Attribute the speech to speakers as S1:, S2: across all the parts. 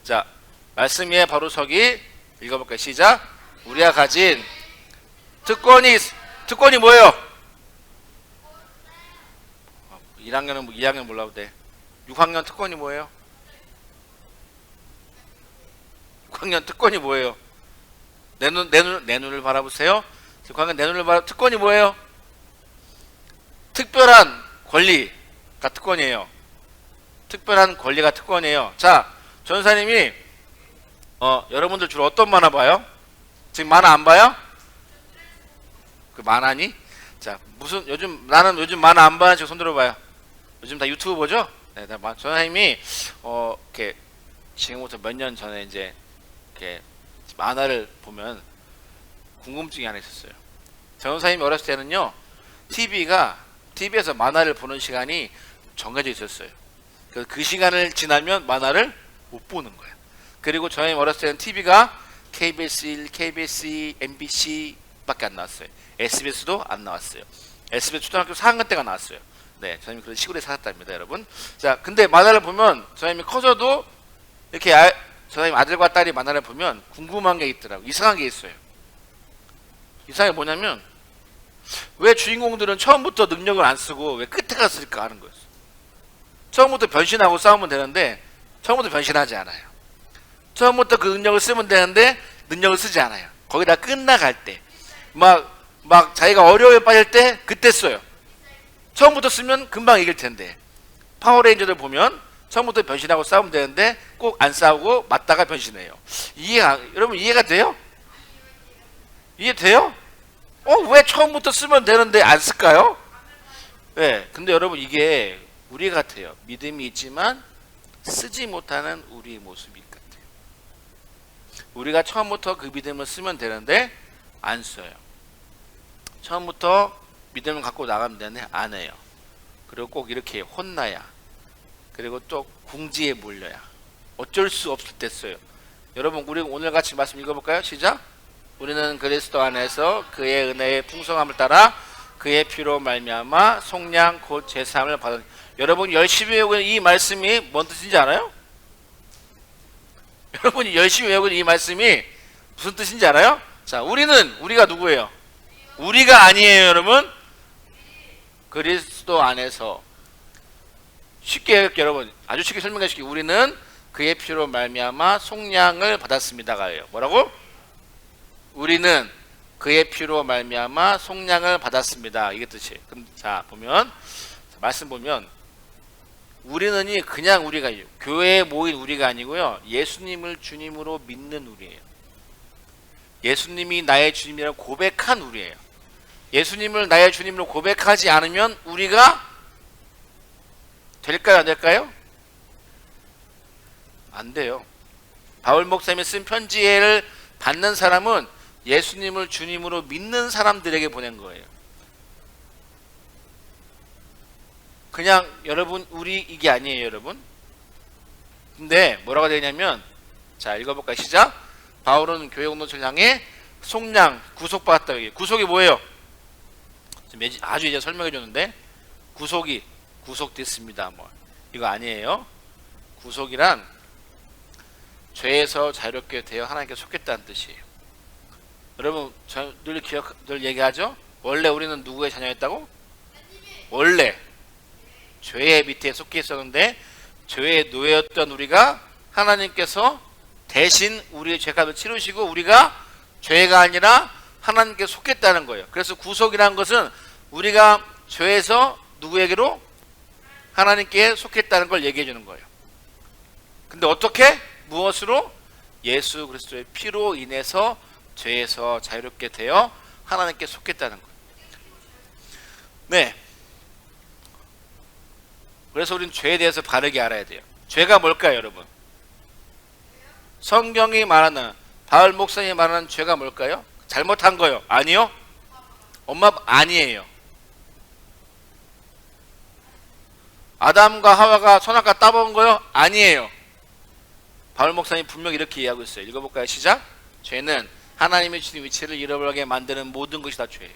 S1: 자, 말씀 위에 바로 서기 읽어볼까요? 시작. 우리가 가진 특권이 뭐예요? 2학년 몰라도 돼. 6학년 특권이 뭐예요? 6학년 특권이 뭐예요? 내 눈을 바라보세요. 6학년 내 눈을 바라. 특권이 뭐예요? 특별한 권리가 특권이에요. 특별한 권리가 특권이에요. 자, 전사님이 여러분들 주로 어떤 만화 봐요? 지금 만화 안 봐요? 그 만화니? 자, 나는 요즘 만화 안 봐요. 지금 손 들어봐요. 요즘 다 유튜브 보죠? 네, 전사님이 이렇게 지금부터 몇 년 전에 이제 이렇게 만화를 보면 궁금증이 하나 있었어요. 전사님이 어렸을 때는요, TV에서 만화를 보는 시간이 정해져 있었어요. 그래서 그 시간을 지나면 만화를 못 보는 거예요. 그리고 저희 어렸을 때는 TV가 KBS 1, KBS 2, MBC 밖에 안 나왔어요. SBS도 안 나왔어요. SBS 초등학교 4학년 때가 나왔어요. 네, 저희는 그런 시골에 살았답니다, 여러분. 자, 근데 만화를 보면 저희는 커서도 이렇게 저희 아들과 딸이 만화를 보면 궁금한 게 있더라고. 이상한 게 있어요. 이상한 게 뭐냐면 왜 주인공들은 처음부터 능력을 안 쓰고 왜 끝에 가서 쓸까 하는 거였어. 처음부터 변신하고 싸우면 되는데 처음부터 변신하지 않아요. 처음부터 그 능력을 쓰면 되는데 능력을 쓰지 않아요. 거기다 끝나갈 때 막 자기가 어려움에 빠질 때 그때 써요. 처음부터 쓰면 금방 이길 텐데. 파워레인저들 보면 처음부터 변신하고 싸우면 되는데 꼭 안 싸우고 맞다가 변신해요. 여러분 이해가 돼요? 이해돼요? 왜 처음부터 쓰면 되는데 안 쓸까요? 네, 근데 여러분 이게 우리 같아요. 믿음이 있지만 쓰지 못하는 우리의 모습이 같아요. 우리가 처음부터 그 믿음을 쓰면 되는데 안 써요. 처음부터 믿음을 갖고 나가면 되는데 안 해요. 그리고 꼭 이렇게 혼나야, 그리고 또 궁지에 몰려야, 어쩔 수 없을 때 써요. 여러분 우리 오늘 같이 말씀 읽어볼까요? 시작. 우리는 그리스도 안에서 그의 은혜의 풍성함을 따라 그의 피로 말미암아 속량 곧 제사함을 받은. 여러분 열심히 외우는 이 말씀이 뭔 뜻인지 알아요? 여러분이 열심히 외우는 이 말씀이 무슨 뜻인지 알아요? 자, 우리가 누구예요? 우리가 아니에요, 여러분. 그리스도 안에서. 쉽게 여러분 아주 쉽게 설명해 줄게요. 우리는 그의 피로 말미암아 속량을 받았습니다가예요. 뭐라고? 우리는 그의 피로 말미암아 속량을 받았습니다. 이게 뜻이에요. 자, 보면 말씀 보면 우리는이 그냥 우리가 교회에 모인 우리가 아니고요. 예수님을 주님으로 믿는 우리예요. 예수님이 나의 주님이라고 고백한 우리예요. 예수님을 나의 주님으로 고백하지 않으면 우리가 될까요? 안 될까요? 안 돼요. 바울 목사님이 쓴 편지를 받는 사람은 예수님을 주님으로 믿는 사람들에게 보낸 거예요. 그냥 여러분 우리 이게 아니에요, 여러분. 근데 뭐라고 되냐면, 자 읽어볼까요? 시작. 바울은 교회 공동체를 향해 속량, 구속받았다. 구속이 뭐예요? 아주 이제 설명해 줬는데 구속됐습니다. 이거 아니에요. 구속이란 죄에서 자유롭게 되어 하나님께 속했다는 뜻이에요. 여러분 늘 얘기하죠. 원래 우리는 누구의 자녀였다고? 원래 죄의 밑에 속해 있었는데 죄의 노예였던 우리가 하나님께서 대신 우리의 죄값을 치르시고 우리가 죄가 아니라 하나님께 속했다는 거예요. 그래서 구속이라는 것은 우리가 죄에서 누구에게로? 하나님께 속했다는 걸 얘기해 주는 거예요. 근데 어떻게? 무엇으로? 예수 그리스도의 피로 인해서 죄에서 자유롭게 되어 하나님께 속했다는 거예요. 네. 그래서 우리는 죄에 대해서 바르게 알아야 돼요. 죄가 뭘까요, 여러분? 성경이 말하는, 바울 목사님이 말하는 죄가 뭘까요? 잘못한 거요? 아니요? 아니에요. 아담과 하와가 선악과 따먹은 거요? 아니에요. 바울 목사님 분명히 이렇게 이해하고 있어요. 읽어볼까요? 시작. 죄는 하나님이 주신 위치를 잃어버리게 만드는 모든 것이 다 죄예요.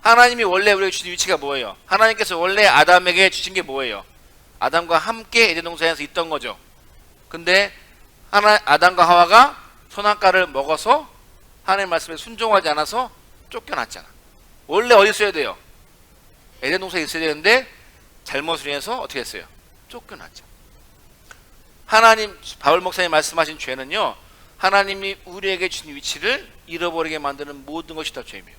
S1: 하나님이 원래 우리에게 주신 위치가 뭐예요? 하나님께서 원래 아담에게 주신 게 뭐예요? 아담과 함께 에덴 동산에서 있던 거죠. 근데 아담과 하와가 선악과를 먹어서 하나님의 말씀에 순종하지 않아서 쫓겨났잖아. 원래 어디 있어야 돼요? 에덴 동산에 있어야 되는데 잘못을 해서 어떻게 했어요? 쫓겨났죠. 하나님, 바울 목사님 말씀하신 죄는요, 하나님이 우리에게 주신 위치를 잃어버리게 만드는 모든 것이 다 죄입니다.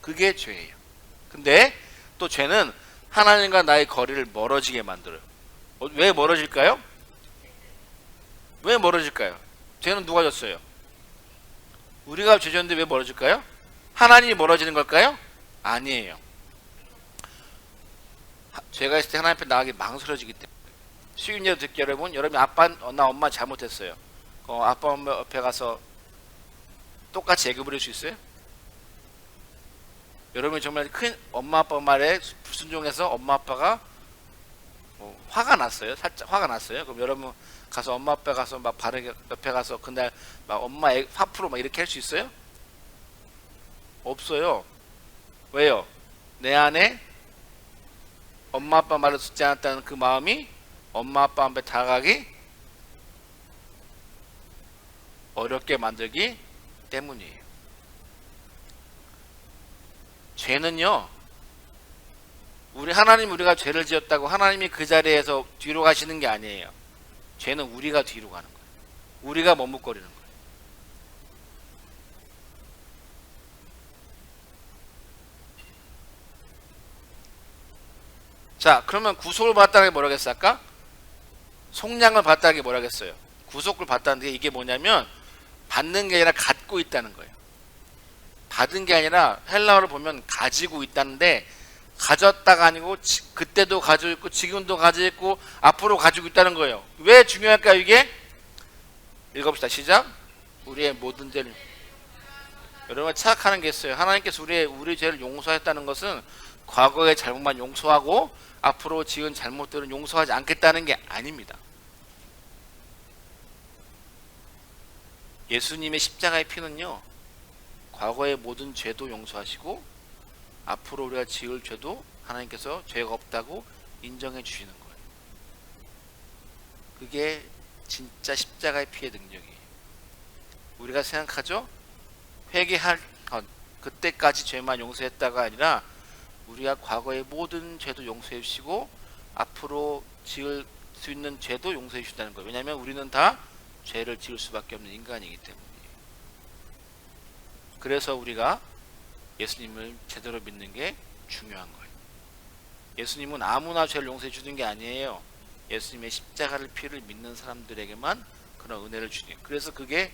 S1: 그게 죄예요. 근데 또 죄는 하나님과 나의 거리를 멀어지게 만들어요. 왜 멀어질까요? 왜 멀어질까요? 죄는 누가 졌어요? 우리가 죄졌는데 왜 멀어질까요? 하나님이 멀어지는 걸까요? 아니에요. 죄가 있을 때 하나님 앞에 나가기 망설여지기 때문에. 쉬운 예로 듣기, 여러분 나 엄마 잘못했어요. 아빠 엄마 옆에 가서 똑같이 애교 부릴 수 있어요? 여러분이 정말 큰 엄마 아빠 말에 불순종해서 엄마 아빠가 화가 났어요. 살짝 화가 났어요. 그럼 여러분 가서 엄마 앞에 가서 막 바르게 옆에 가서 그날 막 엄마 화풀어 막 이렇게 할 수 있어요? 없어요. 왜요? 내 안에 엄마 아빠 말을 듣지 않았다는 그 마음이 엄마 아빠 앞에 다가가기 어렵게 만들기 때문이에요. 죄는요, 우리가 죄를 지었다고 하나님이 그 자리에서 뒤로 가시는 게 아니에요. 죄는 우리가 뒤로 가는 거예요. 우리가 머뭇거리는 거예요. 자, 그러면 구속을 받았다는 게 뭐라고 했어 아까? 속량을 받았다는 게 뭐라고 했어요? 구속을 받았다는 게 이게 뭐냐면 받는 게 아니라 갖고 있다는 거예요. 받은 게 아니라 헬라어를 보면 가지고 있다는데, 가졌다가 아니고 그때도 가지고 있고 지금도 가지고 있고 앞으로 가지고 있다는 거예요. 왜 중요할까요 이게? 읽어봅시다. 시작. 우리의 모든 죄를, 여러분 착각하는 게 있어요. 하나님께서 우리 죄를 용서했다는 것은 과거의 잘못만 용서하고 앞으로 지은 잘못들은 용서하지 않겠다는 게 아닙니다. 예수님의 십자가의 피는요, 과거의 모든 죄도 용서하시고 앞으로 우리가 지을 죄도 하나님께서 죄가 없다고 인정해 주시는 거예요. 그게 진짜 십자가의 피의 능력이에요. 우리가 생각하죠? 회개할 그때까지 죄만 용서했다가 아니라 우리가 과거의 모든 죄도 용서해 주시고 앞으로 지을 수 있는 죄도 용서해 주신다는 거예요. 왜냐하면 우리는 다 죄를 지을 수밖에 없는 인간이기 때문이에요. 그래서 우리가 예수님을 제대로 믿는 게 중요한 거예요. 예수님은 아무나 죄를 용서해 주는 게 아니에요. 예수님의 십자가를 피를 믿는 사람들에게만 그런 은혜를 주는 거예요. 그래서 그게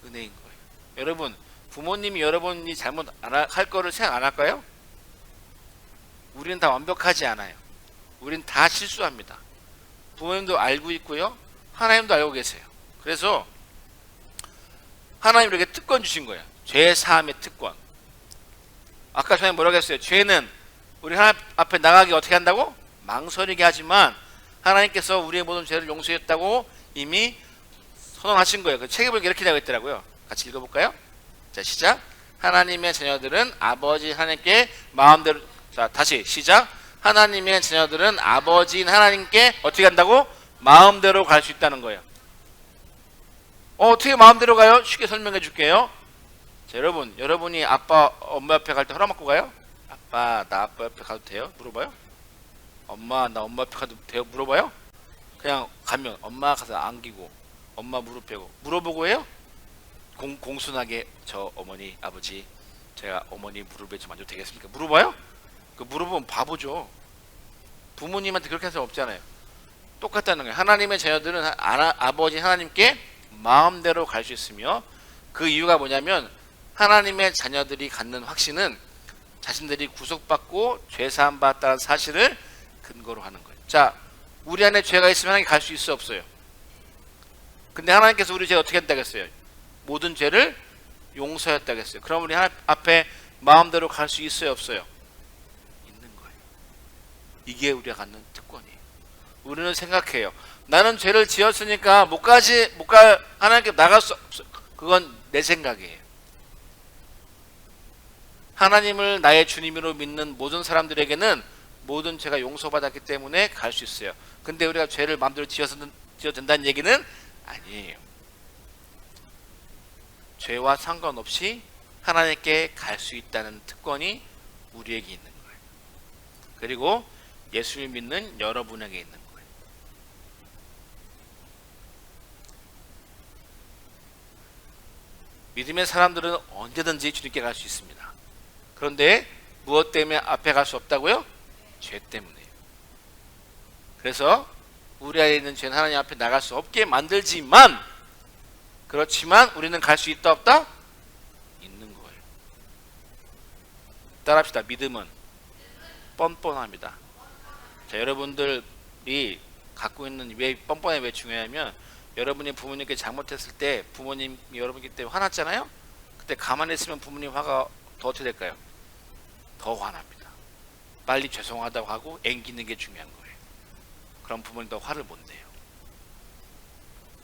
S1: 은혜인 거예요. 여러분, 부모님이 여러분이 잘못 할 거를 생각 안 할까요? 우리는 다 완벽하지 않아요. 우리는 다 실수합니다. 부모님도 알고 있고요, 하나님도 알고 계세요. 그래서 하나님 우리에게 특권 주신 거예요. 죄 사함의 특권. 아까 전에 뭐라고 했어요? 죄는 우리 하나님 앞에 나가기 어떻게 한다고? 망설이게 하지만 하나님께서 우리의 모든 죄를 용서했다고 이미 선언하신 거예요. 그 책임을 이렇게 되어 있더라고요. 같이 읽어볼까요? 자, 시작. 하나님의 자녀들은 아버지 하나님께 마음대로, 자 다시 시작. 하나님의 자녀들은 아버지인 하나님께 어떻게 한다고? 마음대로 갈 수 있다는 거예요. 어떻게 마음대로 가요? 쉽게 설명해 줄게요. 자, 여러분이 아빠 엄마 옆에 갈 때 허락 받고 가요? 아빠 나 아빠 옆에 가도 돼요? 물어봐요? 엄마 나 엄마 옆에 가도 돼요? 물어봐요? 그냥 가면 엄마 가서 안기고 엄마 무릎 펴고 물어보고 해요? 공순하게 저 어머니 아버지 제가 어머니 무릎에 좀 앉아도 되겠습니까? 물어봐요? 그 물어보면 바보죠. 부모님한테 그렇게 할 수 없잖아요. 똑같다는 거예요. 하나님의 자녀들은 아버지 하나님께 마음대로 갈 수 있으며, 그 이유가 뭐냐면 하나님의 자녀들이 갖는 확신은 자신들이 구속받고 죄사함 받았다는 사실을 근거로 하는 거예요. 자, 우리 안에 죄가 있으면 하나님 갈 수 있어 없어요? 근데 하나님께서 우리 죄 어떻게 했다고 했어요? 모든 죄를 용서했다고 했어요. 그럼 우리 하나님 앞에 마음대로 갈 수 있어요 없어요? 있는 거예요. 이게 우리가 갖는 특권이에요. 우리는 생각해요. 나는 죄를 지었으니까 못 가 하나님께 나갈 수 없어요. 그건 내 생각이에요. 하나님을 나의 주님으로 믿는 모든 사람들에게는 모든 죄가 용서받았기 때문에 갈 수 있어요. 근데 우리가 죄를 마음대로 지어도 된다는 얘기는 아니에요. 죄와 상관없이 하나님께 갈 수 있다는 특권이 우리에게 있는 거예요. 그리고 예수를 믿는 여러분에게 있는 거예요. 믿음의 사람들은 언제든지 주님께 갈 수 있습니다. 그런데 무엇 때문에 앞에 갈 수 없다고요? 죄 때문에요. 그래서 우리 안에 있는 죄는 하나님 앞에 나갈 수 없게 만들지만, 그렇지만 우리는 갈 수 있다 없다? 있는 거예요. 따라합시다. 믿음은 뻔뻔합니다. 자, 여러분들이 갖고 있는 왜 뻔뻔해 왜 중요하면, 여러분이 부모님께 잘못했을 때 부모님이 여러분께 때문에 화났잖아요. 그때 가만히 있으면 부모님 화가 더 어떻게 될까요? 더 화납니다. 빨리 죄송하다고 하고 앵기는 게 중요한 거예요. 그럼 부모님도 화를 못 내요.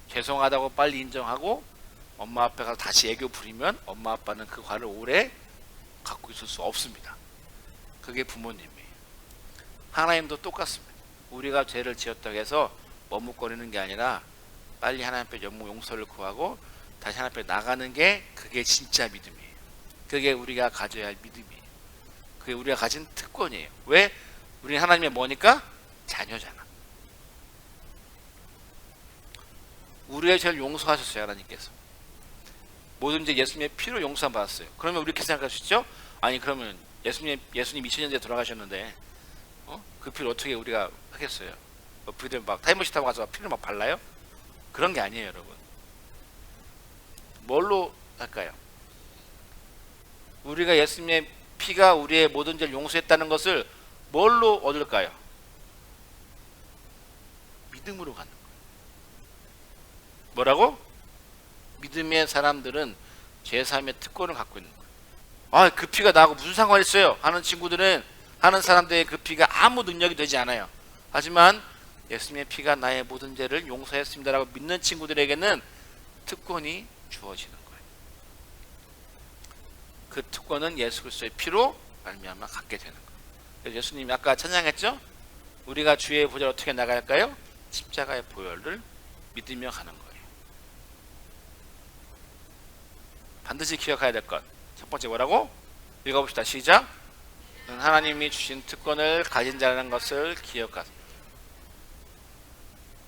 S1: 죄송하다고 빨리 인정하고 엄마 앞에 가서 다시 애교 부리면 엄마 아빠는 그 화를 오래 갖고 있을 수 없습니다. 그게 부모님이에요. 하나님도 똑같습니다. 우리가 죄를 지었다고 해서 머뭇거리는 게 아니라 빨리 하나님 앞에 용서를 구하고 다시 하나님 앞에 나가는 게, 그게 진짜 믿음이에요. 그게 우리가 가져야 할 믿음이에요. 그게 우리가 가진 특권이에요. 왜? 우리는 하나님의 뭐니까? 자녀잖아. 우리의 죄를 용서하셨어요. 하나님께서 모든 죄 예수님의 피로 용서 받았어요. 그러면 우리 이렇게 생각할 수 있죠? 아니 그러면 예수님 2000년 전에 돌아가셨는데 그 피를 어떻게 우리가 하겠어요? 부들 막 타임머신 타고 가서 피를 막 발라요? 그런 게 아니에요. 여러분, 뭘로 할까요? 우리가 예수님의 피가 우리의 모든 죄를 용서했다는 것을 뭘로 얻을까요? 믿음으로 가는 거예요. 뭐라고? 믿음의 사람들은 죄사함의 특권을 갖고 있는 거예요. 아, 그 피가 나하고 무슨 상관이 있어요? 하는 친구들은, 하는 사람들의 그 피가 아무 능력이 되지 않아요. 하지만 예수님의 피가 나의 모든 죄를 용서했습니다라고 믿는 친구들에게는 특권이 주어지는 거예요. 그 특권은 예수 그리스도의 피로 말미암아 갖게 되는 거예요. 그래서 예수님이 아까 찬양했죠? 우리가 주의 보좌를 어떻게 나갈까요? 십자가의 보혈을 믿으며 가는 거예요. 반드시 기억해야 될 것. 첫 번째 뭐라고? 읽어봅시다. 시작. 하나님이 주신 특권을 가진 자라는 것을 기억하세요.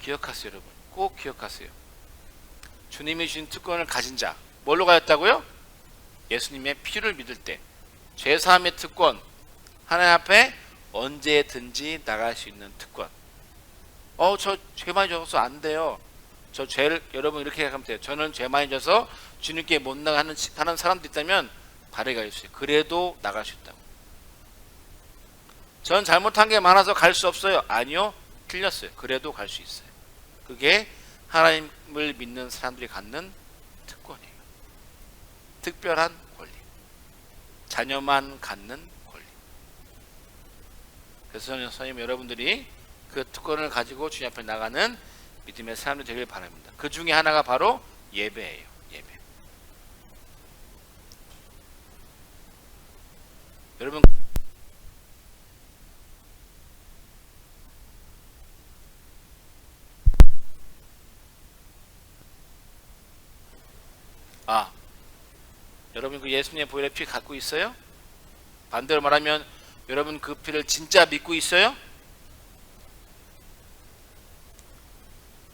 S1: 기억하세요. 여러분, 꼭 기억하세요. 주님이 주신 특권을 가진 자, 뭘로 가졌다고요? 예수님의 피를 믿을 때. 죄사함의 특권, 하나님 앞에 언제든지 나갈 수 있는 특권. 저 죄 많이 져서 안 돼요. 저 죄를, 여러분 이렇게 생각하면 돼요. 저는 죄 많이 져서 주님께 못 나가는 사람도 있다면 발의가 있어요. 그래도 나갈 수 있다고. 전 잘못한 게 많아서 갈 수 없어요. 아니요, 틀렸어요. 그래도 갈 수 있어요. 그게 하나님을 믿는 사람들이 갖는 특권이에요. 특별한 권리, 자녀만 갖는 권리. 그래서 선생님, 여러분들이 그 특권을 가지고 주님 앞에 나가는 믿음의 사람들이 되길 바랍니다. 그 중에 하나가 바로 예배예요. 예배. 여러분, 여러분 그 예수님의 보혈의 피 갖고 있어요? 반대로 말하면 여러분 그 피를 진짜 믿고 있어요?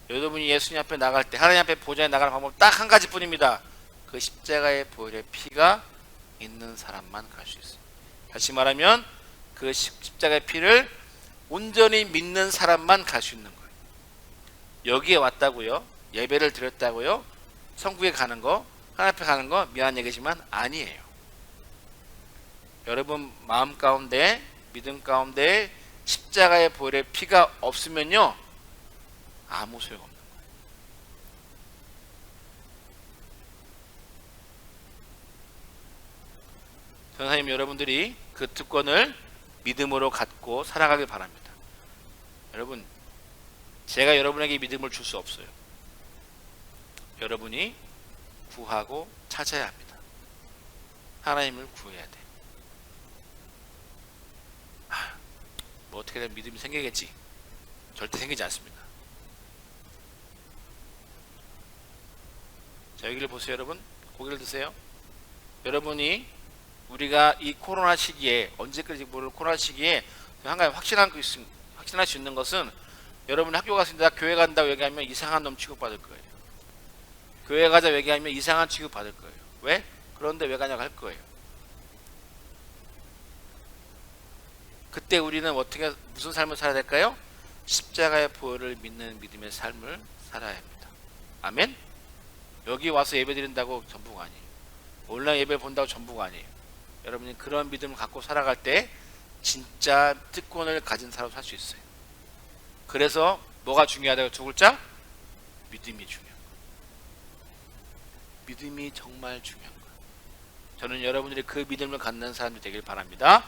S1: 여러분이 예수님 앞에 나갈 때, 하나님 앞에 보좌에 나가는 방법 딱 한 가지 뿐입니다. 그 십자가의 보혈의 피가 있는 사람만 갈 수 있어요. 다시 말하면 그 십자가의 피를 온전히 믿는 사람만 갈 수 있는 거예요. 여기에 왔다고요? 예배를 드렸다고요? 천국에 가는 거, 하나님 앞에 가는 거 미안한 얘기지만 아니에요. 여러분 마음 가운데, 믿음 가운데 십자가의 보혈의 피가 없으면요, 아무 소용없는 거예요. 전사님, 여러분들이 그 특권을 믿음으로 갖고 살아가길 바랍니다. 여러분, 제가 여러분에게 믿음을 줄 수 없어요. 여러분이 구하고 찾아야 합니다. 하나님을 구해야 돼. 또 어떻게 되면 믿음이 생기겠지. 절대 생기지 않습니다. 자, 여기를 보세요. 여러분 고개를 드세요. 여러분이 우리가 이 코로나 시기에 언제까지 모를 코로나 시기에 한 가지 확신할 수 있는 것은 여러분이 학교 갔습니다. 교회 간다고 얘기하면 이상한 놈 취급받을 거예요. 교회 가자 얘기하면 이상한 취급받을 거예요. 왜? 그런데 왜 가냐고 할 거예요. 그때 우리는 어떻게 무슨 삶을 살아야 될까요? 십자가의 보혈을 믿는 믿음의 삶을 살아야 합니다. 아멘? 여기 와서 예배 드린다고 전부가 아니에요. 온라인 예배 본다고 전부가 아니에요. 여러분이 그런 믿음을 갖고 살아갈 때 진짜 특권을 가진 사람으로 살 수 있어요. 그래서 뭐가 중요하다고 두 글자? 믿음이 중요한 거예요. 믿음이 정말 중요한 거예요. 저는 여러분들이 그 믿음을 갖는 사람이 되길 바랍니다.